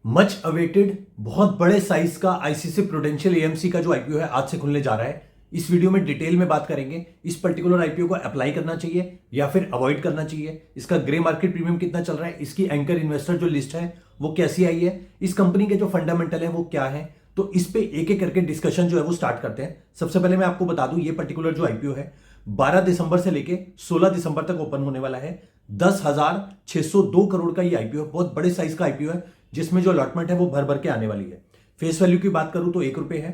Much awaited बहुत बड़े size का आईसीसी प्रूडेंशियल एएमसी का जो आईपीओ है आज से खुलने जा रहा है। इस वीडियो में डिटेल में बात करेंगे इस पर्टिकुलर आईपीओ को अप्लाई करना चाहिए या फिर अवॉइड करना चाहिए, इसका ग्रे मार्केट प्रीमियम कितना चल रहा है, इसकी एंकर इन्वेस्टर जो लिस्ट है वो कैसी आई है, इस कंपनी के जो फंडामेंटल है वो क्या है। तो इस पे एक एक करके डिस्कशन जो है वो स्टार्ट करते हैं। सबसे पहले मैं आपको बता दूं ये पर्टिकुलर जो आईपीओ है 12 दिसंबर से लेके 16 दिसंबर तक ओपन होने वाला है। 10,602 करोड़ का ये आईपीओ है, बहुत बड़े साइज का आईपीओ है जिसमें जो अलॉटमेंट है वो भर भर के आने वाली है। फेस वैल्यू की बात करूं तो ₹1 है।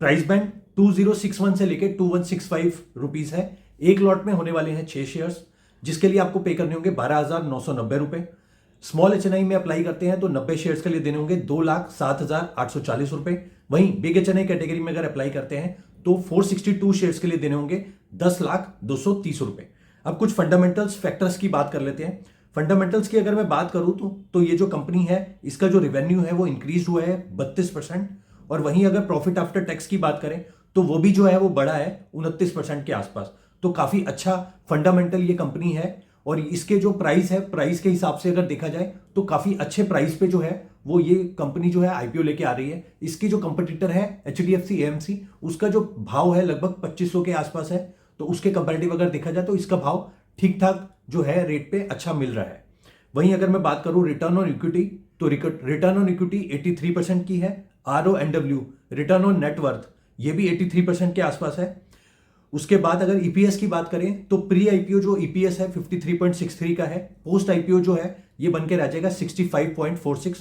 प्राइस बैंड 2061 से लेके 2165 रुपीज है। एक लॉट में होने वाले हैं 6 शेयर्स जिसके लिए आपको पे करने होंगे ₹12,990। स्मॉल एचएनआई में अप्लाई करते हैं तो 90 शेयर्स के लिए देने होंगे ₹2,07,840। वहीं बिग एचएनआई कैटेगरी में अगर अप्लाई करते हैं तो 462 शेयर्स के लिए देने होंगे ₹10,230। अब कुछ फंडामेंटल्स फैक्टर्स की बात कर लेते हैं। फंडामेंटल्स की अगर मैं बात करूं तो ये जो कंपनी है इसका जो रेवेन्यू है वो इंक्रीज हुआ है 32%। और वहीं अगर प्रॉफिट आफ्टर टैक्स की बात करें तो वो भी जो है वो बढ़ा है 29% के आसपास। तो काफी अच्छा फंडामेंटल ये कंपनी है। और इसके जो प्राइस है, प्राइस के हिसाब से अगर देखा जाए तो काफी अच्छे प्राइस पे जो है वो ये कंपनी जो है आईपीओ लेके आ रही है। इसकी जो कंपटीटर है एचडीएफसी एएमसी, उसका जो भाव है लगभग 2500 के आसपास है। तो उसके कंपैरेटिव अगर देखा जाए तो इसका भाव ठीक ठाक जो है रेट पे अच्छा मिल रहा है। वहीं अगर मैं बात करूं रिटर्न ऑन इक्विटी तो रिटर्न ऑन इक्विटी 83% की है। RONW रिटर्न ऑन नेटवर्थ ये भी 83% के आसपास है। उसके बाद अगर ईपीएस की बात करें तो प्री आईपीओ जो ईपीएस है 53.63 का है। पोस्ट आईपीओ जो है ये बनकर आ जाएगा 65.46।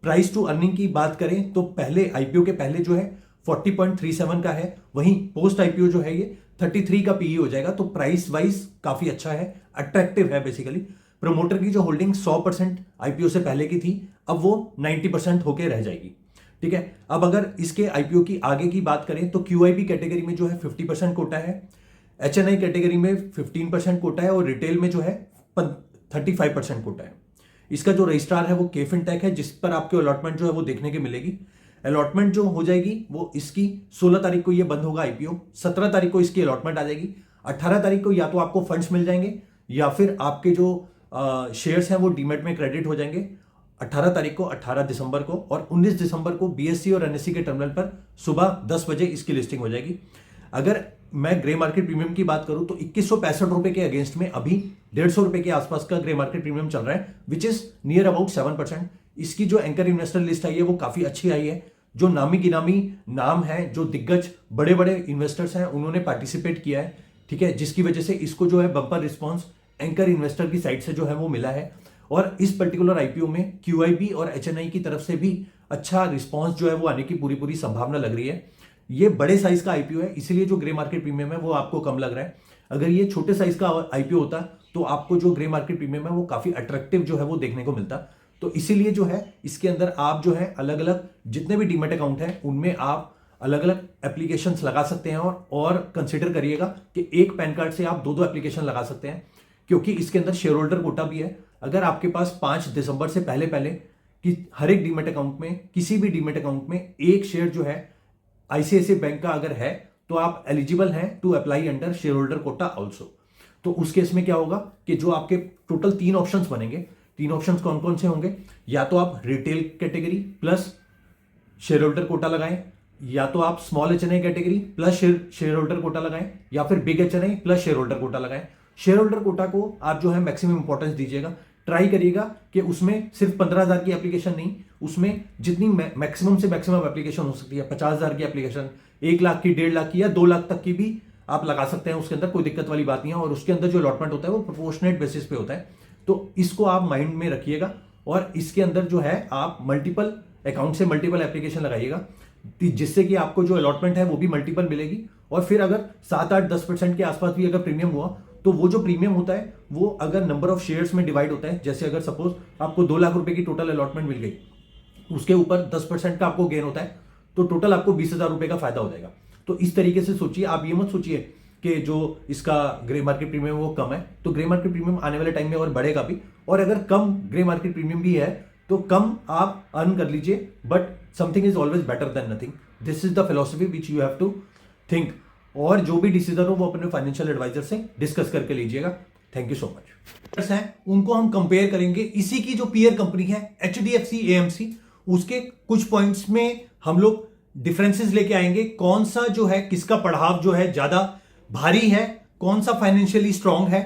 प्राइस टू अर्निंग की बात करें तो पहले आईपीओ के पहले जो है 40.37 का है। वहीं पोस्ट आईपीओ जो है ये 33 का पीई हो जाएगा। तो प्राइस वाइज काफी अच्छा है, अट्रैक्टिव है बेसिकली। प्रमोटर की जो होल्डिंग 100% आईपीओ से पहले की थी अब वो 90% होके रह जाएगी। ठीक है, अब अगर इसके आईपीओ की आगे की बात करें तो क्यूआईबी कैटेगरी में जो है 50% कोटा है, एचएनआई कैटेगरी में 15% कोटा है और रिटेल में जो है 35% कोटा है। इसका जो रजिस्ट्रार है वो के फिनटेक है जिस पर आपको अलॉटमेंट जो है वो देखने की मिलेगी। अलॉटमेंट जो हो जाएगी वो इसकी 16 तारीख को ये बंद होगा आईपीओ, 17 तारीख को इसकी अलॉटमेंट आ जाएगी। 18 तारीख को या तो आपको फंड्स मिल जाएंगे या फिर आपके जो शेयर्स हैं वो डीमेट में क्रेडिट हो जाएंगे। 18 तारीख को, 18 दिसंबर को और 19 दिसंबर को बीएससी और एनएससी के टर्मिनल पर सुबह 10 बजे इसकी लिस्टिंग हो जाएगी। अगर मैं ग्रे मार्केट प्रीमियम की बात करूं तो 2165 रुपए के अगेंस्ट में अभी 150 रुपए के आसपास का ग्रे मार्केट प्रीमियम चल रहा है विच इज नियर अबाउट 7%। इसकी जो एंकर इन्वेस्टर लिस्ट आई है वो काफी अच्छी आई है। जो नामी गिनामी नाम है, जो दिग्गज बड़े बड़े इन्वेस्टर्स हैं उन्होंने पार्टिसिपेट किया है। ठीक है, जिसकी वजह से इसको जो है बम्पर रिस्पॉन्स एंकर इन्वेस्टर की साइड से जो है वो मिला है। और इस पर्टिकुलर आईपीओ में क्यूआईबी और एचएनआई की तरफ से भी अच्छा रिस्पांस जो है वो आने की पूरी पूरी संभावना लग रही है। ये बड़े साइज का आईपीओ है इसीलिए जो ग्रे मार्केट प्रीमियम है वो आपको कम लग रहा है। अगर ये छोटे साइज का आईपीओ होता तो आपको जो ग्रे मार्केट प्रीमियम है वो काफी अट्रैक्टिव जो है वो देखने को मिलता। तो इसीलिए जो है इसके अंदर आप जो है अलग अलग जितने भी डीमेट अकाउंट है उनमें आप अलग अलग एप्लीकेशंस लगा सकते हैं और कंसिडर करिएगा कि एक पैन कार्ड से आप दो एप्लीकेशन लगा सकते हैं क्योंकि इसके अंदर शेयर होल्डर कोटा भी है। अगर आपके पास 5 दिसंबर से पहले पहले कि हर एक डीमेट अकाउंट में, किसी भी डीमेट अकाउंट में एक शेयर जो है आईसीआईसीआई बैंक का अगर है तो आप एलिजिबल हैं to apply under share holder quota also. तो उस केस में क्या होगा कि जो आपके टोटल 3 ऑप्शंस बनेंगे, 3 ऑप्शंस कौन कौन से होंगे, या तो आप retail category plus share holder quota लगाएं, या तो आप small HNI category plus share holder quota लगाएं, या फिर big HNI plus share holder quota लगाएं। शेयर होल्डर कोटा को आप जो है मैक्सिमम इंपॉर्टेंस दीजिएगा। ट्राई करिएगा कि उसमें सिर्फ 15,000 की एप्लीकेशन नहीं, उसमें जितनी मैक्सिमम से मैक्सिमम एप्लीकेशन हो सकती है, 50,000 की एप्लीकेशन, 1 लाख की, 1.5 लाख की या 2 लाख तक की भी आप लगा सकते हैं। उसके अंदर कोई दिक्कत वाली बात नहीं है और उसके अंदर जो अलॉटमेंट होता है वो प्रोपोर्शनेट बेसिस पे होता है। तो इसको आप माइंड में रखिएगा और इसके अंदर जो है आप मल्टीपल अकाउंट से मल्टीपल एप्लीकेशन लगाइएगा जिससे कि आपको जो अलॉटमेंट है वो भी मल्टीपल मिलेगी। और फिर अगर 7-8-10% के आसपास भी अगर प्रीमियम हुआ तो वो जो प्रीमियम होता है वो अगर नंबर ऑफ शेयर्स में डिवाइड होता है, जैसे अगर सपोज आपको 2 लाख रुपए की टोटल अलॉटमेंट मिल गई, उसके ऊपर 10% का आपको गेन होता है तो टोटल आपको 20,000 रुपए का फायदा हो जाएगा। तो इस तरीके से सोचिए, आप ये मत सोचिए कि जो इसका ग्रे मार्केट प्रीमियम वो कम है। तो ग्रे मार्केट प्रीमियम आने वाले टाइम में और बढ़ेगा भी, और अगर कम ग्रे मार्केट प्रीमियम भी है तो कम आप अर्न कर लीजिए, but something is always better than nothing. This is the philosophy which you have to think. और जो भी डिसीजन हो वो अपने फाइनेंशियल एडवाइजर से डिस्कस करके लीजिएगा। Thank you so much. हैं उनको हम कंपेयर करेंगे इसी की जो पीयर कंपनी है एचडीएफसी एएमसी, उसके कुछ पॉइंट्स में हम लोग डिफरेंसेस लेके आएंगे, कौन सा जो है किसका पढ़ाव जो है ज्यादा भारी है, कौन सा फाइनेंशियली स्ट्रांग है,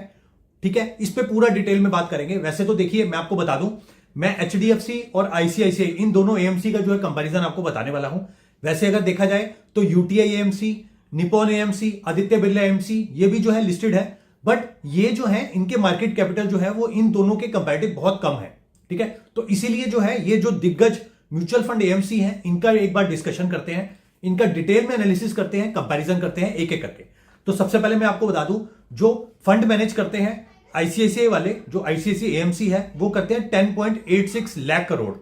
ठीक है, इस पे पूरा डिटेल में बात करेंगे। वैसे तो देखिए मैं आपको बता दूं, मैं एचडीएफसी और आईसीआईसीआई इन दोनों एएमसी का जो है कंपैरिजन आपको बताने वाला हूं। वैसे अगर देखा जाए तो UTI AMC, Nippon AMC, Aditya Birla AMC ये भी जो है लिस्टेड है, बट ये जो है इनके मार्केट कैपिटल जो है वो इन दोनों के कंपैरेटिव बहुत कम है, ठीक है। तो इसीलिए जो है ये जो दिग्गज म्यूचुअल फंड एएमसी है इनका एक बार डिस्कशन करते हैं, इनका डिटेल में एनालिसिस करते हैं, कंपैरिजन करते हैं एक एक करके। तो सबसे पहले मैं आपको बता दूं, जो फंड मैनेज करते हैं आईसीआईसीआई वाले, जो आईसीआईसीआई एएमसी है वो करते हैं 10.86 लाख करोड़,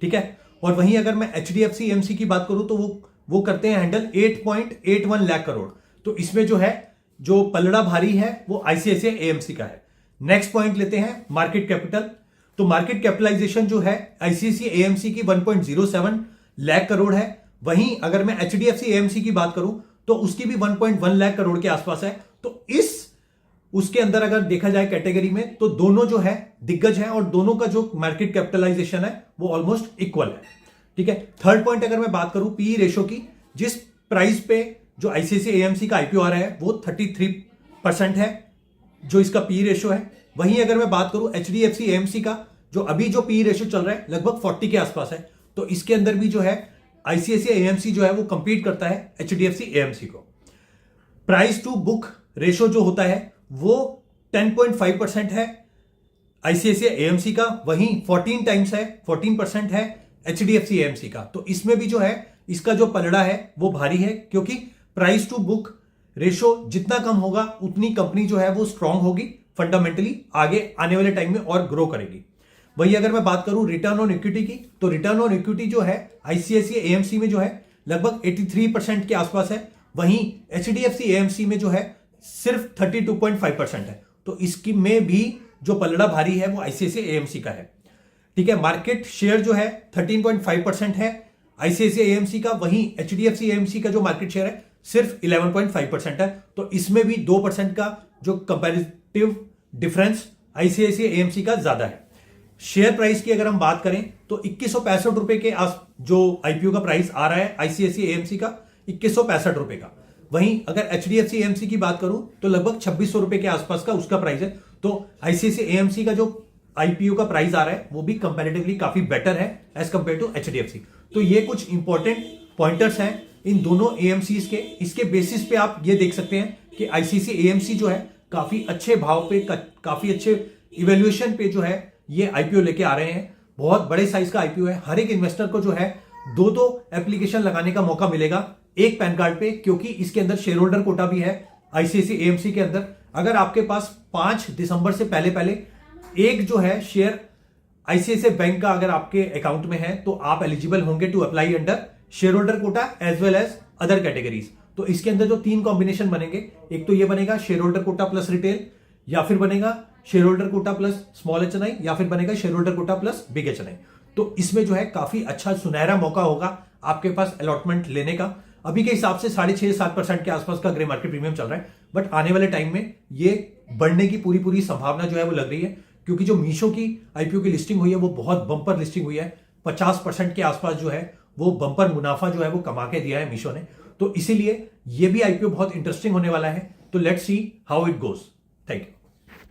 ठीक है। और वहीं अगर मैं एचडीएफसी एएमसी की बात करूं तो वो करते हैं हैंडल 8.81 लाख करोड़। तो इसमें जो है जो पलड़ा भारी है वो आईसीआईसीआई एएमसी का है। नेक्स्ट पॉइंट लेते हैं मार्केट कैपिटल। तो मार्केट कैपिटलाइजेशन जो है आईसीआईसीआई एएमसी की 1.07 लाख करोड़ है। वहीं अगर मैं एचडीएफसी एएमसी की बात करूं तो उसकी भी 1.1 लाख करोड़ के आसपास है। तो उसके अंदर अगर देखा जाए कैटेगरी में तो दोनों जो है दिग्गज है और दोनों का जो मार्केट कैपिटलाइजेशन है वो ऑलमोस्ट इक्वल है, ठीक है। थर्ड पॉइंट अगर मैं बात करूं पीई रेशो की, जिस प्राइस पे जो आईसीआईसीआई एएमसी का आईपीओ आ रहा है वो 33% है जो इसका पीई रेशो है। वहीं अगर मैं बात करूं एचडीएफसी एएमसी का, जो अभी जो पीई रेशो चल रहा है लगभग 40 के आसपास है। तो इसके अंदर भी जो है आईसीआईसीआई एएमसी जो है वो कंपीट करता है एचडीएफसी एएमसी को। प्राइस टू बुक रेशो जो होता है वो 10.5% है आईसीआईसीआई एएमसी का, वहीं 14% है एचडीएफसी एएमसी का। तो इसमें भी जो है इसका जो पलड़ा है वो भारी है, क्योंकि प्राइस टू बुक रेशो जितना कम होगा उतनी कंपनी जो है वो स्ट्रांग होगी, फंडामेंटली आगे आने वाले टाइम में और ग्रो करेगी। वही अगर मैं बात करूं रिटर्न ऑन इक्विटी की, तो रिटर्न ऑन इक्विटी जो है आईसीआईसीआई एएमसी में जो है लगभग 83% के आसपास है, वहीं एचडीएफसी एएमसी में जो है सिर्फ 32.5% है। तो इसकी में भी जो पलड़ा भारी है वो आईसीआईसीआई एएमसी का है, ठीक है। मार्केट शेयर जो है 13.5% है आईसीआईसीआई एएमसी का, वहीं एचडीएफसी एएमसी का जो मार्केट शेयर है सिर्फ 11.5% है। तो इसमें भी 2% का जो कंपैरेटिव डिफरेंस आईसीआईसीआई एएमसी का ज्यादा है। शेयर प्राइस की अगर हम बात करें तो 2165 रुपए के जो आईपीओ का प्राइस आ रहा है आईसीआईसीआई एएमसी का 2165 रुपए का। वहीं अगर एचडीएफसी एएमसी की बात करूं तो लगभग 2600 रुपए के आसपास का उसका प्राइस है। तो आईसीआईसीआई एएमसी का जो आईपीओ का प्राइस आ रहा है वो भी कंपैरेटिवली काफी बेटर है एज कंपेयर टू एचडीएफसी। तो ये कुछ इंपॉर्टेंट पॉइंटर्स हैं इन दोनों एएमसीज के। इसके बेसिस पे आप ये देख सकते हैं कि आईसीआईसीआई एएमसी जो है काफी अच्छे भाव पे, काफी अच्छे इवेल्युएशन पे जो है ये आईपीओ लेके आ रहे हैं। बहुत बड़े साइज का आईपीओ है। हर एक इन्वेस्टर को जो है दो एप्लीकेशन लगाने का मौका मिलेगा एक पैन कार्ड पे, क्योंकि इसके अंदर शेयर होल्डर कोटा भी है आईसीआईसीआई एएमसी के अंदर। अगर आपके पास 5 दिसंबर से पहले एक जो है शेयर आईसीआईसीआई बैंक का अगर आपके अकाउंट में है तो आप एलिजिबल होंगे to apply under share holder quota as well as other categories. तो इसके अंदर जो 3 कॉम्बिनेशन बनेंगे, एक तो ये बनेगा share holder quota plus retail, या फिर बनेगा share holder quota plus small HNI, या फिर बनेगा share holder quota plus big HNI. तो इसमें जो है काफी अच्छा सुनहरा मौका होगा आपके पास अलॉटमेंट लेने का। अभी के हिसाब से 6.5-7% के आसपास का ग्रे मार्केट प्रीमियम चल रहा है, बट आने वाले टाइम में ये बढ़ने की पूरी संभावना जो है वो लग रही है, क्योंकि जो मीशो की आईपीओ की लिस्टिंग हुई है वो बहुत बंपर लिस्टिंग हुई है। 50% के आसपास जो है वो बंपर मुनाफा जो है वो कमा के दिया है मीशो ने। तो इसीलिए ये भी आईपीओ बहुत इंटरेस्टिंग होने वाला है। तो let's see how it goes. Thank you.